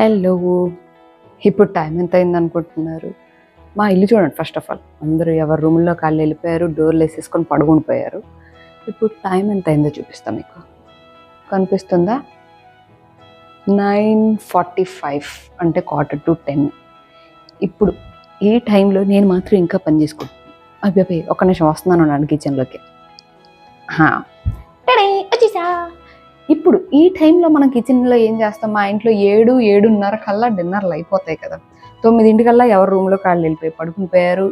Hello. ఇప్పుడు time ఎంత అయింది అనుకుంటున్నారు? మా ఇల్లు చూడండి. ఫస్ట్ ఆఫ్ ఆల్ అందరూ ఎవరి రూమ్లో కాళ్ళు వెళ్ళిపోయారు, డోర్లు వేసేసుకొని పడుకుని పోయారు. ఇప్పుడు టైం ఎంత అయిందో చూపిస్తాను మీకు. కనిపిస్తుందా? 9:45 అంటే 9:45. ఇప్పుడు ఈ టైంలో నేను మాత్రం ఇంకా పని చేసుకుంటాను. అబ్బాయి ఒక్క నిమిషం వస్తున్నాను నన్ను కిచెన్లోకి. వచ్చేసా. ఇప్పుడు ఈ టైంలో మనం కిచెన్లో ఏం చేస్తాం? మా ఇంట్లో 7-7:30 కల్లా డిన్నర్లు అయిపోతాయి కదా. 9 కల్లా ఎవరి రూమ్లో కాళ్ళు వెళ్ళిపోయి పడుకుని పోయారు.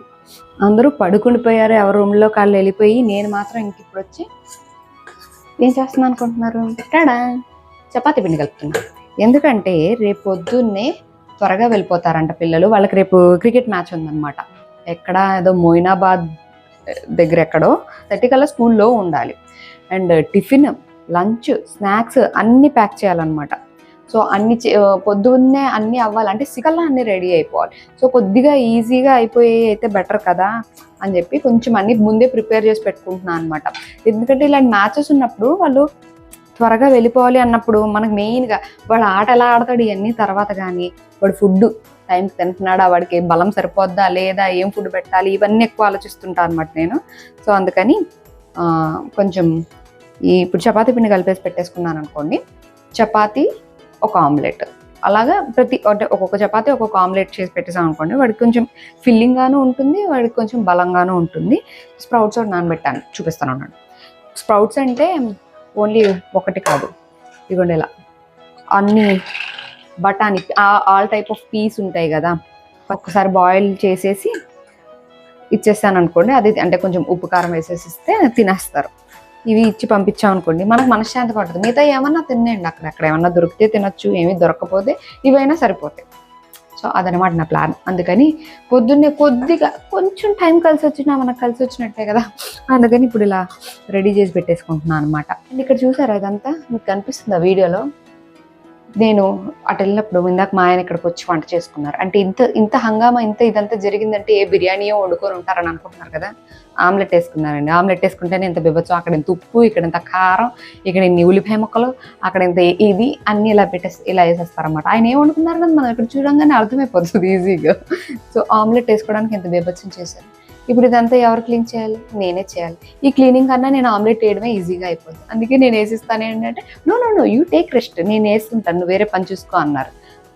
అందరూ పడుకుని పోయారు ఎవరి రూమ్లో కాళ్ళు వెళ్ళిపోయి. నేను మాత్రం ఇంక ఇప్పుడు వచ్చి ఏం చేస్తున్నాను అనుకుంటున్నారు? టాడా, చపాతీ పిండి కలుపుతున్నా. ఎందుకంటే రేపు పొద్దున్నే త్వరగా వెళ్ళిపోతారంట పిల్లలు. వాళ్ళకి రేపు క్రికెట్ మ్యాచ్ ఉందన్నమాట. ఎక్కడ ఏదో మొయినాబాద్ దగ్గర ఎక్కడో 30 కల్లా స్కూల్లో ఉండాలి. అండ్ టిఫిన్, లంచ్, స్నాక్స్ అన్నీ ప్యాక్ చేయాలన్నమాట. సో అన్ని పొద్దున్నే అన్నీ అవ్వాలంటే సికల్లా అన్నీ రెడీ అయిపోవాలి. సో కొద్దిగా ఈజీగా అయిపోయి అయితే బెటర్ కదా అని చెప్పి కొంచెం అన్ని ముందే ప్రిపేర్ చేసి పెట్టుకుంటున్నాను అనమాట. ఎందుకంటే ఇలాంటి మ్యాచెస్ ఉన్నప్పుడు వాళ్ళు త్వరగా వెళ్ళిపోవాలి అన్నప్పుడు మనకు మెయిన్గా వాడు ఆట ఎలా ఆడతాడు ఇవన్నీ తర్వాత, కానీ వాడు ఫుడ్ టైంకి తింటున్నాడా, వాడికి బలం సరిపోద్దా లేదా, ఏం ఫుడ్ పెట్టాలి, ఇవన్నీ ఎక్కువ ఆలోచిస్తుంటాను అనమాట నేను. సో అందుకని కొంచెం ఇప్పుడు చపాతీ పిండి కలిపేసి పెట్టేసుకున్నాను అనుకోండి. చపాతీ ఒక ఆమ్లెట్ అలాగా అంటే ఒక్కొక్క చపాతీ ఒక్కొక్క ఆమ్లెట్ చేసి పెట్టేసాం అనుకోండి. వాడికి కొంచెం ఫిల్లింగ్గాను ఉంటుంది, వాడికి కొంచెం బలంగాను ఉంటుంది. స్ప్రౌట్స్ ఒకటి నానబెట్టాను, చూపిస్తాను అన్నాడు. స్ప్రౌట్స్ అంటే ఓన్లీ ఒకటి కాదు, ఇదిగోండి ఇలా అన్ని బఠానీ ఆల్ టైప్ ఆఫ్ పీస్ ఉంటాయి కదా, ఒక్కసారి బాయిల్ చేసేసి ఇచ్చేస్తాను అనుకోండి. అది అంటే కొంచెం ఉప్పు కారం వేసేసి ఇస్తే తినేస్తారు. ఇవి ఇచ్చి పంపించాం అనుకోండి మనకు మనశ్శాంతిగా ఉంటుంది. మిగతా ఏమన్నా తినేయండి, అక్కడ ఏమన్నా దొరికితే తినొచ్చు, ఏమీ దొరకకపోతే ఇవైనా సరిపోతాయి. సో అదనమాట నా ప్లాన్. అందుకని పొద్దున్నే కొద్దిగా కొంచెం టైం కలిసి వచ్చినా మనకు కలిసి వచ్చినట్టే కదా, అందుకని ఇప్పుడు ఇలా రెడీ చేసి పెట్టేసుకుంటున్నాను అనమాట. అండ్ ఇక్కడ చూసారా ఇదంతా మీకు కనిపిస్తుంది ఆ వీడియోలో. నేను అటు వెళ్ళినప్పుడు ఇందాక మా ఆయన ఇక్కడికి వచ్చి వంట చేసుకున్నారు. అంటే ఇంత హంగామా ఇదంతా జరిగిందంటే ఏ బిర్యానీయో వండుకొని ఉంటారని అనుకుంటున్నారు కదా. ఆమ్లెట్ వేసుకున్నారండి. ఆమ్లెట్ వేసుకుంటేనే ఇంత బివ్వచ్చు, అక్కడ ఇంత ఉప్పు, ఇక్కడ ఇంత కారం, ఇక్కడ ఇన్ని ఉల్లిపాయ ముక్కలు, అక్కడ ఇంత ఇది అన్నీ ఇలా వేసేస్తారన్నమాట. ఆయన ఏం వండుకున్నారు కదా మనం ఇక్కడ చూడంగానే అర్థమైపోతుంది ఈజీగా. సో ఆమ్లెట్ వేసుకోవడానికి ఇంత బిభత్సం చేశారు. ఇప్పుడు ఇదంతా ఎవరు క్లీన్ చేయాలి? నేనే చేయాలి. ఈ క్లీనింగ్ కన్నా నేను ఆమ్లెట్ వేయడమే ఈజీగా అయిపోతుంది. అందుకే నేను వేసిస్తాను. ఏంటంటే నో యూ టేక్ రెస్ట్, నేను వేసుకుంటాను, నువ్వు వేరే పని చూసుకో అన్నారు.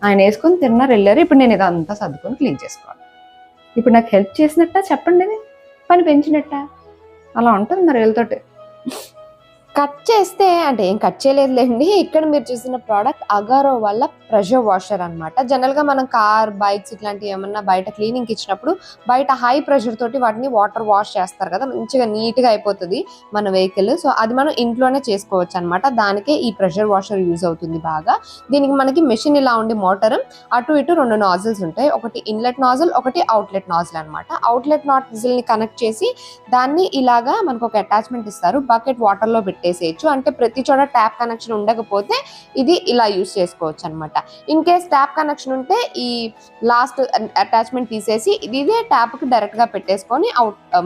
ఆయన వేసుకొని తిన్నారు, వెళ్ళారు. ఇప్పుడు నేను ఇదంతా సర్దుకొని క్లీన్ చేసుకోవాలి. ఇప్పుడు నాకు హెల్ప్ చేసినట్ట చెప్పండి, పని పెంచినట్ట అలా ఉంటుంది మరి వీళ్ళతోటి. కట్ చేస్తే అంటే ఏం కట్ చేయలేదులేండి. ఇక్కడ మీరు చూసిన ప్రోడక్ట్ అగారో వల్ల ప్రెషర్ వాషర్ అనమాట. జనరల్గా మనం కార్, బైక్స్ ఇట్లాంటివి ఏమన్నా బయట క్లీనింగ్ ఇచ్చినప్పుడు బయట హై ప్రెషర్ తోటి వాటిని వాటర్ వాష్ చేస్తారు కదా, మంచిగా నీట్గా అయిపోతుంది మన వెహికల్. సో అది మనం ఇంట్లోనే చేసుకోవచ్చు అనమాట. దానికే ఈ ప్రెషర్ వాషర్ యూజ్ అవుతుంది బాగా. దీనికి మనకి మెషిన్ ఇలా ఉండి మోటార్ అటు ఇటు 2 నాజిల్స్ ఉంటాయి. ఒకటి ఇన్లెట్ నాజిల్, ఒకటి అవుట్లెట్ నాజిల్ అనమాట. అవుట్లెట్ నాజిల్ని కనెక్ట్ చేసి దాన్ని ఇలాగా మనకు ఒక అటాచ్మెంట్ ఇస్తారు, బకెట్ వాటర్లో పెట్టేసేయచ్చు. అంటే ప్రతి చోట ట్యాప్ కనెక్షన్ ఉండకపోతే ఇది ఇలా యూజ్ చేసుకోవచ్చు అనమాట. ఇన్ కేస్ ట్యాప్ కనెక్షన్ ఉంటే ఈ లాస్ట్ అటాచ్మెంట్ తీసేసి ఇదే ట్యాప్ కి డైరెక్ట్ గా పెట్టేసుకొని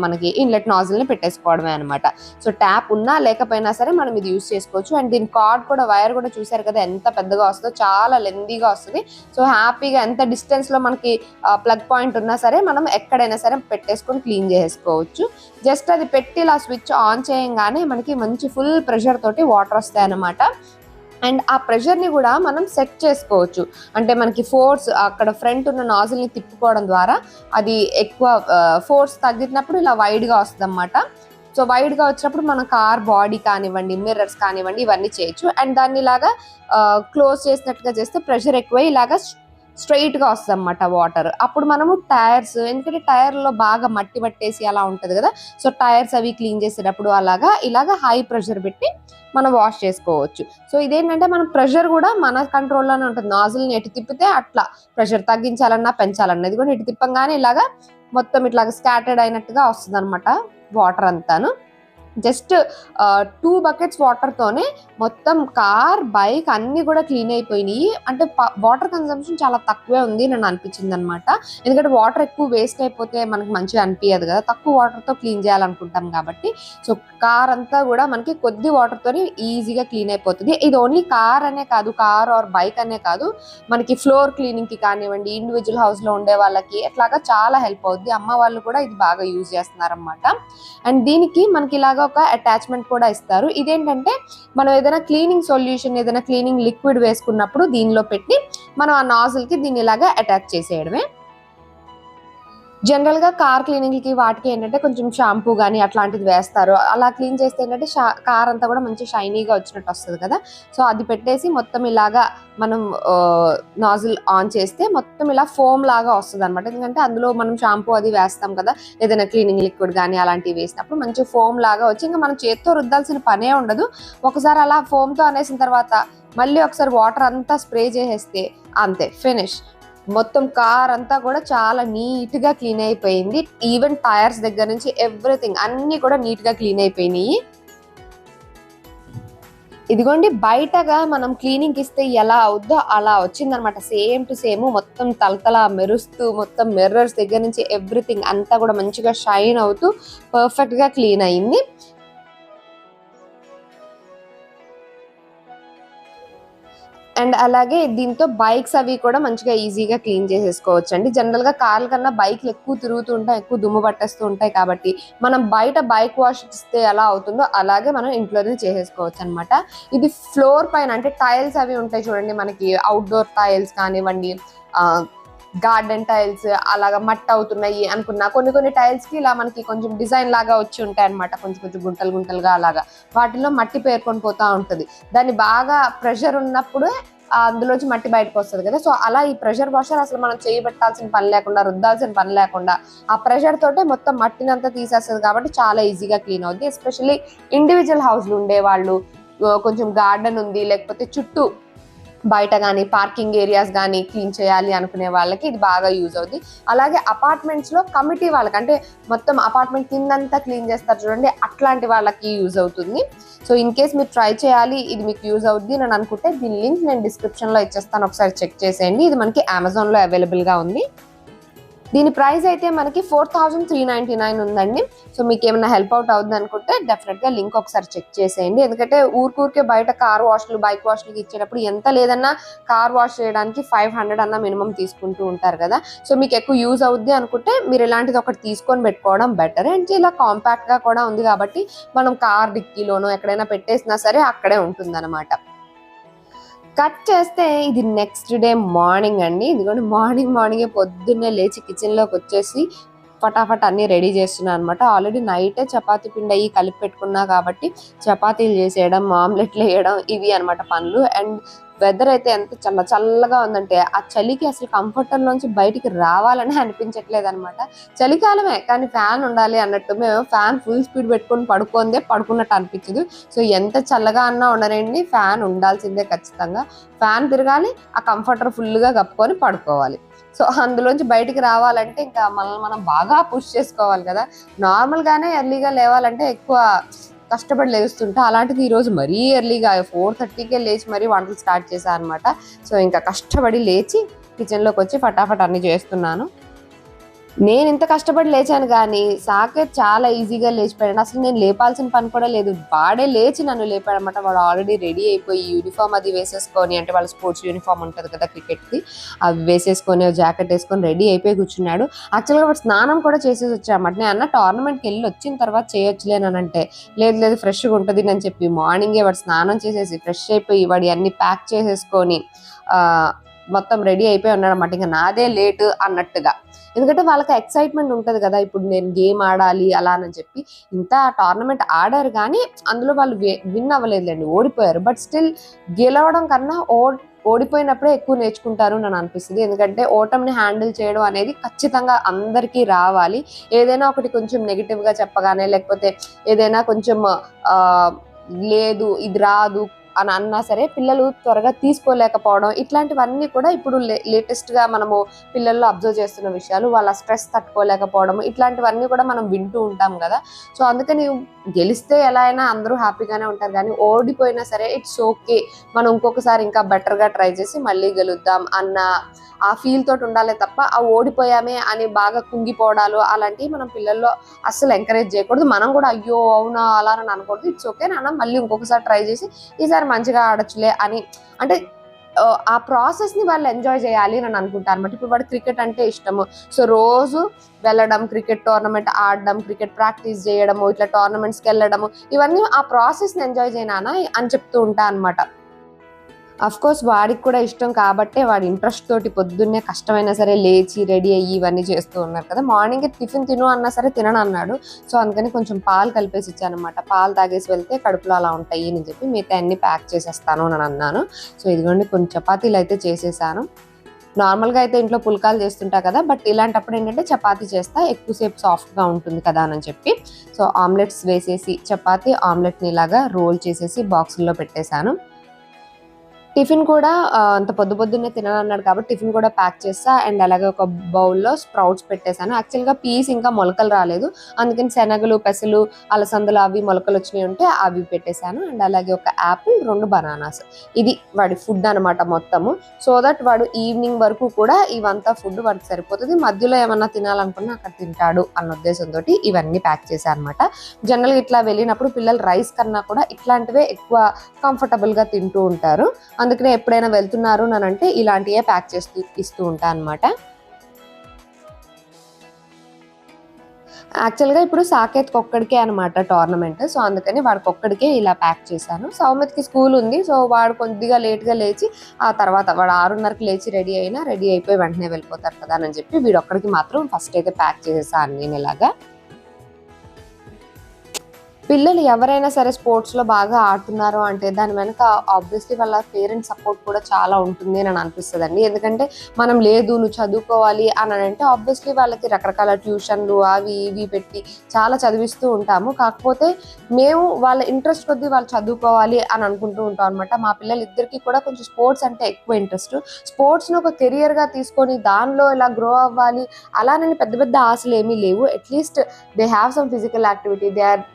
మనకి ఇన్లెట్ నాజిల్ ని పెట్టేసుకోవడమే అనమాట. సో ట్యాప్ ఉన్నా లేకపోయినా సరే మనం ఇది యూజ్ చేసుకోవచ్చు. అండ్ దీని కార్డ్ కూడా, వైర్ కూడా చూసారు కదా ఎంత పెద్దగా వస్తుందో, చాలా లెందీగా వస్తుంది. సో హ్యాపీగా ఎంత డిస్టెన్స్ లో మనకి ప్లగ్ పాయింట్ ఉన్నా సరే మనం ఎక్కడైనా సరే పెట్టేసుకొని క్లీన్ చేసుకోవచ్చు. జస్ట్ అది పెట్టి ఇలా స్విచ్ ఆన్ చేయంగానే మనకి మంచి ఫుల్ ప్రెషర్ తోటి వాటర్ వస్తాయి అన్నమాట. అండ్ ఆ ప్రెషర్ని కూడా మనం సెట్ చేసుకోవచ్చు. అంటే మనకి ఫోర్స్ అక్కడ ఫ్రంట్ ఉన్న నాజిల్ని తిప్పుకోవడం ద్వారా అది ఎక్కువ ఫోర్స్ తగ్గినప్పుడు ఇలా వైడ్గా వస్తుంది అన్నమాట. సో వైడ్గా వచ్చినప్పుడు మన కార్ బాడీ కానివ్వండి, మిర్రర్స్ కానివ్వండి, ఇవన్నీ చేయొచ్చు. అండ్ దాన్ని ఇలాగా క్లోజ్ చేసినట్టుగా చేస్తే ప్రెషర్ ఎక్కువై ఇలాగా స్ట్రైట్గా వస్తుంది అన్నమాట వాటర్. అప్పుడు మనము టైర్స్, ఎందుకంటే టైర్లో బాగా మట్టి పట్టేసి అలా ఉంటుంది కదా, సో టైర్స్ అవి క్లీన్ చేసేటప్పుడు ఇలాగా హై ప్రెషర్ పెట్టి మనం వాష్ చేసుకోవచ్చు. సో ఇదేంటంటే మన ప్రెషర్ కూడా మన కంట్రోల్లోనే ఉంటుంది. నాజిల్ని ఎటు తిప్పితే అట్లా ప్రెషర్ తగ్గించాలన్నా పెంచాలన్నా ఇది కూడా ఇటు తిప్పంగానే ఇలాగా మొత్తం ఇట్లాగా స్కాటర్డ్ అయినట్టుగా వస్తుంది అనమాట వాటర్ అంతాను. జస్ట్ 2 బకెట్స్ వాటర్తోనే మొత్తం కార్, బైక్ అన్నీ కూడా క్లీన్ అయిపోయినాయి. అంటే వాటర్ కన్సంప్షన్ చాలా తక్కువే ఉంది నన్ను అనిపించింది అనమాట. ఎందుకంటే వాటర్ ఎక్కువ వేస్ట్ అయిపోతే మనకి మంచిగా అనిపించదు కదా, తక్కువ వాటర్తో క్లీన్ చేయాలనుకుంటాం కాబట్టి. సో కార్ అంతా కూడా మనకి కొద్ది వాటర్తోనే ఈజీగా క్లీన్ అయిపోతుంది. ఇది ఓన్లీ కార్ అనే కాదు, కార్ ఆర్ బైక్ అనే కాదు, మనకి ఫ్లోర్ క్లీనింగ్కి కానివ్వండి, ఇండివిజువల్ హౌస్లో ఉండే వాళ్ళకి అట్లాగా చాలా హెల్ప్ అవుద్ది. అమ్మ వాళ్ళు కూడా ఇది బాగా యూజ్ చేస్తున్నారనమాట. అండ్ దీనికి మనకి ఇలాగా ఒక అటాచ్మెంట్ కూడా ఇస్తారు. ఇదేంటంటే మనం ఏదైనా క్లీనింగ్ సొల్యూషన్, ఏదైనా క్లీనింగ్ లిక్విడ్ వేసుకున్నప్పుడు దీనిలో పెట్టి మనం ఆ నాజిల్కి దీన్ని ఇలాగా అటాచ్ చేసేయడమే. జనరల్ గా కార్ క్లీనింగ్ కి వాటికి ఏంటంటే కొంచెం షాంపూ కానీ అట్లాంటిది వేస్తారు. అలా క్లీన్ చేస్తే ఏంటంటే కార్ అంతా కూడా మంచి షైనీగా వచ్చినట్టు వస్తుంది కదా. సో అది పెట్టేసి మొత్తం ఇలాగా మనం నాజిల్ ఆన్ చేస్తే మొత్తం ఇలా ఫోమ్ లాగా వస్తుంది అనమాట. ఎందుకంటే అందులో మనం షాంపూ అది వేస్తాం కదా, ఏదైనా క్లీనింగ్ లిక్విడ్ కానీ అలాంటివి వేసినప్పుడు మంచి ఫోమ్ లాగా వచ్చి ఇంకా మనం చేత్తో రుద్దాల్సిన పనే ఉండదు. ఒకసారి అలా ఫోమ్తో అనేసిన తర్వాత మళ్ళీ ఒకసారి వాటర్ అంతా స్ప్రే చేసేస్తే అంతే, ఫినిష్. మొత్తం కార్ అంతా కూడా చాలా నీట్ గా క్లీన్ అయిపోయింది. ఈవెన్ టైర్స్ దగ్గర నుంచి ఎవ్రీథింగ్ అన్ని కూడా నీట్ గా క్లీన్ అయిపోయినాయి. ఇదిగోండి, బయటగా మనం క్లీనింగ్ ఇస్తే ఎలా అవుద్దో అలా వచ్చిందనమాట. సేమ్ టు సేమ్, మొత్తం తలతల మెరుస్తూ, మొత్తం మిర్రర్స్ దగ్గర నుంచి ఎవ్రీథింగ్ అంతా కూడా మంచిగా షైన్ అవుతూ పర్ఫెక్ట్ గా క్లీన్ అయింది. అండ్ అలాగే దీంతో బైక్స్ అవి కూడా మంచిగా ఈజీగా క్లీన్ చేసేసుకోవచ్చు అండి. జనరల్ గా కార్ల కన్నా బైక్లు ఎక్కువ తిరుగుతూ ఉంటాయి, ఎక్కువ దుమ్ము పట్టేస్తూ ఉంటాయి కాబట్టి మనం బయట బైక్ వాష్ ఇస్తే ఎలా అవుతుందో అలాగే మనం ఇంట్లోనే చేసేసుకోవచ్చు అనమాట. ఇది ఫ్లోర్ పైన అంటే టైల్స్ అవి ఉంటాయి చూడండి, మనకి అవుట్డోర్ టైల్స్ కానివ్వండి, గార్డెన్ టైల్స్ అలాగా మట్టి అవుతున్నాయి అనుకున్నా కొన్ని టైల్స్ కి ఇలా మనకి కొంచెం డిజైన్ లాగా వచ్చి ఉంటాయి అనమాట, కొంచెం గుంటలు గుంటలుగా అలాగా. వాటిలో మట్టి పేర్కొని పోతా ఉంటుంది. దాన్ని బాగా ప్రెషర్ ఉన్నప్పుడు అందులోంచి మట్టి బయటకు వస్తుంది కదా. సో అలా ఈ ప్రెషర్ వాషర్ అసలు మనం చేయబెట్టాల్సిన పని లేకుండా, రుద్దాల్సిన పని లేకుండా ఆ ప్రెషర్ తోటే మొత్తం మట్టిని అంతా తీసేస్తుంది కాబట్టి చాలా ఈజీగా క్లీన్ అవుద్ది. ఎస్పెషల్లీ ఇండివిజువల్ హౌస్లు ఉండే వాళ్ళు, కొంచెం గార్డెన్ ఉంది, లేకపోతే చుట్టూ బయట కానీ పార్కింగ్ ఏరియాస్ కానీ క్లీన్ చేయాలి అనుకునే వాళ్ళకి ఇది బాగా యూజ్ అవుతుంది. అలాగే అపార్ట్మెంట్స్ లో కమిటీ వాళ్ళకి, అంటే మొత్తం అపార్ట్మెంట్ కిందంతా క్లీన్ చేస్తారు చూడండి, అట్లాంటి వాళ్ళకి యూజ్ అవుతుంది. సో ఇన్ కేస్ మీరు ట్రై చేయాలి, ఇది మీకు యూజ్ అవుద్ది అని అనుకుంటే దీని లింక్ నేను డిస్క్రిప్షన్ లో ఇచ్చేస్తాను, ఒకసారి చెక్ చేసేయండి. ఇది మనకి అమెజాన్ లో అవైలబుల్ గా ఉంది. దీని ప్రైస్ అయితే మనకి 4399 ఉందండి. సో మీకు ఏమైనా హెల్ప్ అవుట్ అవుతుంది అనుకుంటే డెఫినెట్ గా లింక్ ఒకసారి చెక్ చేసేయండి. ఎందుకంటే ఊరికే బయట కార్ వాష్లు, బైక్ వాష్లకి ఇచ్చేటప్పుడు ఎంత లేదన్నా కార్ వాష్ చేయడానికి 500 అన్న మినిమం తీసుకుంటూ ఉంటారు కదా. సో మీకు ఎక్కువ యూజ్ అవుద్ది అనుకుంటే మీరు ఇలాంటిది ఒకటి తీసుకొని పెట్టుకోవడం బెటర్. అండ్ ఇలా కాంపాక్ట్ గా కూడా ఉంది కాబట్టి మనం కార్ డిక్కీలోనో ఎక్కడైనా పెట్టేసినా సరే అక్కడే ఉంటుంది అనమాట. కట్ చేస్తే ఇది నెక్స్ట్ డే మార్నింగ్ అండి. ఇదిగోండి, మార్నింగే పొద్దున్నే లేచి కిచెన్లోకి వచ్చేసి ఫటాఫట్ అన్ని రెడీ చేస్తున్నాను అనమాట. ఆల్రెడీ నైటే చపాతీ పిండి అయ్యి కలిపి పెట్టుకున్నా కాబట్టి చపాతీలు చేసేయడం, ఆమ్లెట్లు వేయడం ఇవి అనమాట పనులు. అండ్ వెదర్ అయితే ఎంత చల్లగా ఉందంటే ఆ చలికి అసలు కంఫర్టర్ నుంచి బయటికి రావాలని అనిపించట్లేదు అనమాట. చలికాలమే కానీ ఫ్యాన్ ఉండాలి అన్నట్టు మేము ఫ్యాన్ ఫుల్ స్పీడ్ పెట్టుకొని పడుకున్నట్టు అనిపించదు. సో ఎంత చల్లగా అన్నా ఉండరండి, ఫ్యాన్ ఉండాల్సిందే ఖచ్చితంగా. ఫ్యాన్ తిరగాలి, ఆ కంఫర్టర్ ఫుల్గా కప్పుకొని పడుకోవాలి. సో అందులోంచి బయటికి రావాలంటే ఇంకా మనల్ని మనం బాగా పుష్ చేసుకోవాలి కదా. నార్మల్గానే ఎర్లీగా లేవాలంటే ఎక్కువ కష్టపడి లేస్తుంటా, అలాంటిది ఈరోజు మరీ ఎర్లీగా 4:30కే లేచి మరీ వంటలు స్టార్ట్ చేశాను అనమాట. సో ఇంకా కష్టపడి లేచి కిచెన్లోకి వచ్చి ఫటాఫట్ అన్ని చేస్తున్నాను. నేను ఇంత కష్టపడి లేచాను కానీ సాకేత్ చాలా ఈజీగా లేచిపోయాడు. అసలు నేను లేపాల్సిన పని కూడా లేదు, వాడే లేచి నన్ను లేపాడు అనమాట. వాడు ఆల్రెడీ రెడీ అయిపోయి యూనిఫామ్ అది వేసేసుకొని, అంటే వాళ్ళ స్పోర్ట్స్ యూనిఫామ్ ఉంటుంది కదా క్రికెట్కి, అవి వేసేసుకొని జాకెట్ వేసుకొని రెడీ అయిపోయి కూర్చున్నాడు. యాక్చువల్గా వాడు స్నానం కూడా చేసేసి వచ్చామన్నమాట. నేను అన్న టోర్నమెంట్కి వెళ్ళి వచ్చిన తర్వాత చేయొచ్చులేనంటే లేదు ఫ్రెష్గా ఉంటుంది అని చెప్పి మార్నింగే వాడు స్నానం చేసేసి ఫ్రెష్ అయిపోయి వాడి అన్ని ప్యాక్ చేసేసుకొని మొత్తం రెడీ అయిపోయి ఉన్నాడు అన్నమాట. ఇంకా నాదే లేట్ అన్నట్టుగా. ఎందుకంటే వాళ్ళకి ఎక్సైట్మెంట్ ఉంటుంది కదా, ఇప్పుడు నేను గేమ్ ఆడాలి అలా అని చెప్పి. ఇంత టోర్నమెంట్ ఆడారు కానీ అందులో వాళ్ళు విన్ అవ్వలేదులేండి, ఓడిపోయారు. బట్ స్టిల్ గెలవడం కన్నా ఓడిపోయినప్పుడే ఎక్కువ నేర్చుకుంటారు అని అనిపిస్తుంది. ఎందుకంటే ఓటమిని హ్యాండిల్ చేయడం అనేది ఖచ్చితంగా అందరికీ రావాలి. ఏదైనా ఒకటి కొంచెం నెగిటివ్గా చెప్పగానే, లేకపోతే ఏదైనా కొంచెం లేదు ఇది రాదు అని అన్నా సరే పిల్లలు త్వరగా తీసుకోలేకపోవడం, ఇట్లాంటివన్నీ కూడా ఇప్పుడు లేటెస్ట్గా మనము పిల్లల్లో అబ్జర్వ్ చేస్తున్న విషయాలు. వాళ్ళ స్ట్రెస్ తట్టుకోలేకపోవడం, ఇట్లాంటివన్నీ కూడా మనం వింటూ ఉంటాం కదా. సో అందుకని గెలిస్తే ఎలా అయినా అందరూ హ్యాపీగానే ఉంటారు, కానీ ఓడిపోయినా సరే ఇట్స్ ఓకే, మనం ఇంకొకసారి ఇంకా బెటర్గా ట్రై చేసి మళ్ళీ గెలుద్దాం అన్న ఆ ఫీల్ తోటి ఉండాలి తప్ప ఆ ఓడిపోయామే అని బాగా కుంగిపోవడాలు అలాంటివి మనం పిల్లల్లో అస్సలు ఎంకరేజ్ చేయకూడదు. మనం కూడా అయ్యో అవునా అలా అని అనకూడదు. ఇట్స్ ఓకే నాన్న, మళ్ళీ ఇంకొకసారి ట్రై చేసి ఈసారి మంచిగా ఆడొచ్చులే అని, అంటే ఆ ప్రాసెస్ ని వాళ్ళు ఎంజాయ్ చేయాలి అని అనుకుంటారు అనమాట. ఇప్పుడు వాడు క్రికెట్ అంటే ఇష్టము, సో రోజు వెళ్ళడం, క్రికెట్ టోర్నమెంట్ ఆడడం, క్రికెట్ ప్రాక్టీస్ చేయడము, ఇట్లా టోర్నమెంట్స్కి వెళ్ళడము, ఇవన్నీ ఆ ప్రాసెస్ ని ఎంజాయ్ చేయనా అని చెప్తూ ఉంటా అనమాట. అఫ్ కోర్స్ వాడికి కూడా ఇష్టం కాబట్టే వాడి ఇంట్రెస్ట్ తోటి పొద్దున్నే కష్టమైనా సరే లేచి రెడీ అయ్యి ఇవన్నీ చేస్తూ ఉన్నారు కదా. మార్నింగ్ టిఫిన్ తిను అన్నా సరే తినను అన్నాడు. సో అందుకని కొంచెం పాలు కలిపేసి ఇచ్చానమాట. పాలు తాగేసి వెళ్తే కడుపులో అలా ఉంటాయి అని చెప్పి మిగతా అన్ని ప్యాక్ చేసేస్తాను అని అన్నాను. సో ఇదిగోండి కొన్ని చపాతీలు అయితే చేసేసాను. నార్మల్గా అయితే ఇంట్లో పుల్కాలు చేస్తుంటా కదా, బట్ ఇలాంటప్పుడు ఏంటంటే చపాతీ చేస్తా, ఎక్కువసేపు సాఫ్ట్గా ఉంటుంది కదా అని చెప్పి. సో ఆమ్లెట్స్ వేసేసి చపాతీ ఆమ్లెట్ని ఇలాగా రోల్ చేసేసి బాక్సుల్లో పెట్టేశాను. టిఫిన్ కూడా అంత పొద్దున్నే తినాలన్నాడు కాబట్టి టిఫిన్ కూడా ప్యాక్ చేస్తా. అండ్ అలాగే ఒక బౌల్లో స్ప్రౌట్స్ పెట్టేశాను. యాక్చువల్గా పీస్ ఇంకా మొలకలు రాలేదు, అందుకని శనగలు, పెసలు, అలసందలు అవి మొలకలు వచ్చినాయి ఉంటే అవి పెట్టేశాను. అండ్ అలాగే ఒక యాపిల్, 2 బనానాస్. ఇది వాడి ఫుడ్ అనమాట మొత్తము. సో దట్ వాడు ఈవినింగ్ వరకు కూడా ఇవంతా ఫుడ్ వాడికి సరిపోతుంది. మధ్యలో ఏమన్నా తినాలనుకున్నా అక్కడ తింటాడు అన్న ఉద్దేశంతో ఇవన్నీ ప్యాక్ చేశాను అనమాట. జనరల్గా ఇట్లా వెళ్ళినప్పుడు పిల్లలు రైస్ కన్నా కూడా ఇట్లాంటివే ఎక్కువ కంఫర్టబుల్గా తింటూ ఉంటారు. అందుకనే ఎప్పుడైనా వెళ్తున్నారు అంటే ఇలాంటివే ప్యాక్ చేస్తూ ఇస్తూ ఉంటా అనమాట. యాక్చువల్గా ఇప్పుడు సాకేత్కి ఒక్కడికే అనమాట టోర్నమెంట్. సో అందుకని వాడికి ఒక్కడికే ఇలా ప్యాక్ చేశాను. సౌమిత్కి స్కూల్ ఉంది, సో వాడు కొద్దిగా లేట్గా లేచి ఆ తర్వాత వాడు 6:30కి లేచి రెడీ అయిపోయి వెంటనే వెళ్ళిపోతారు కదా అని చెప్పి వీడు ఒక్కడికి మాత్రం ఫస్ట్ అయితే ప్యాక్ చేసేసాను నేను ఇలాగా. పిల్లలు ఎవరైనా సరే స్పోర్ట్స్లో బాగా ఆడుతున్నారు అంటే దాని వెనక ఆబ్వియస్లీ వాళ్ళ పేరెంట్స్ సపోర్ట్ కూడా చాలా ఉంటుంది అని అనిపిస్తుందండి. ఎందుకంటే మనం లేదు నువ్వు చదువుకోవాలి అని అంటే ఆబ్వియస్లీ వాళ్ళకి రకరకాల ట్యూషన్లు అవి ఇవి పెట్టి చాలా చదివిస్తూ ఉంటాము. కాకపోతే మేము వాళ్ళ ఇంట్రెస్ట్ కొద్దీ వాళ్ళు చదువుకోవాలి అని అనుకుంటూ ఉంటాం అనమాట. మా పిల్లలు ఇద్దరికి కూడా కొంచెం స్పోర్ట్స్ అంటే ఎక్కువ ఇంట్రెస్ట్. స్పోర్ట్స్ని ఒక కెరియర్గా తీసుకొని దానిలో ఇలా గ్రో అవ్వాలి అలా నేను పెద్ద పెద్ద ఆశలు ఏమీ లేవు. At least they have some physical activity, they are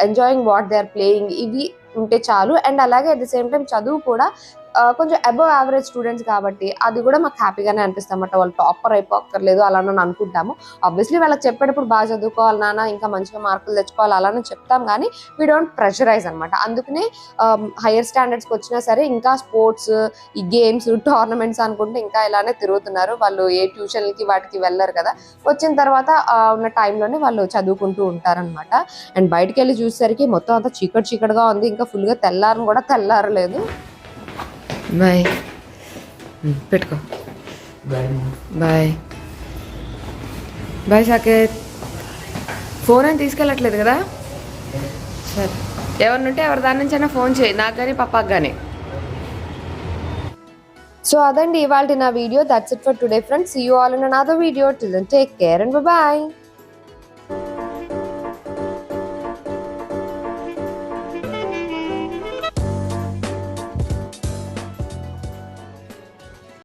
enjoying what they are playing, ఇవి ఉంటే చాలు. అండ్ అలాగే అట్ ది సేమ్ టైం చదువు కూడా కొంచెం అబవ్ యావరేజ్ స్టూడెంట్స్ కాబట్టి అది కూడా మాకు హ్యాపీగానే అనిపిస్తుంది అన్నమాట. వాళ్ళు టాపర్ అయిపోక్కర్లేదు అలా అనుకుంటాము. ఆబ్వియస్లీ వాళ్ళకి చెప్పేటప్పుడు బాగా చదువుకోవాలి నాన్న, ఇంకా మంచిగా మార్కులు తెచ్చుకోవాలి అలానే చెప్తాం, కానీ వీ డోంట్ ప్రెషరైజ్ అనమాట. అందుకనే హైయర్ స్టాండర్డ్స్కి వచ్చినా సరే ఇంకా స్పోర్ట్స్, ఈ గేమ్స్, టోర్నమెంట్స్ అనుకుంటే ఇంకా ఇలానే తిరుగుతున్నారు. వాళ్ళు ఏ ట్యూషన్లకి వాటికి వెళ్ళరు కదా. వచ్చిన తర్వాత ఉన్న టైంలోనే వాళ్ళు చదువుకుంటూ ఉంటారనమాట. అండ్ బయటకు వెళ్ళి చూసేసరికి మొత్తం అంతా చీకటిగా ఉంది, ఇంకా ఫుల్గా తెల్లారని కూడా తెల్లారలేదు. బాయ్ పెట్టుకో. Bye bye Saketh. ఫోన్ అని తీసుకెళ్ళట్లేదు కదా? సరే, ఎవరినుంటే ఎవరి దాని నుంచి అయినా ఫోన్ చేయి, నాకు కానీ పప్పాకి కానీ. సో అదండి ఇవాళ నా వీడియో. That's it for today friends. See you all in another video. Till then take care and by.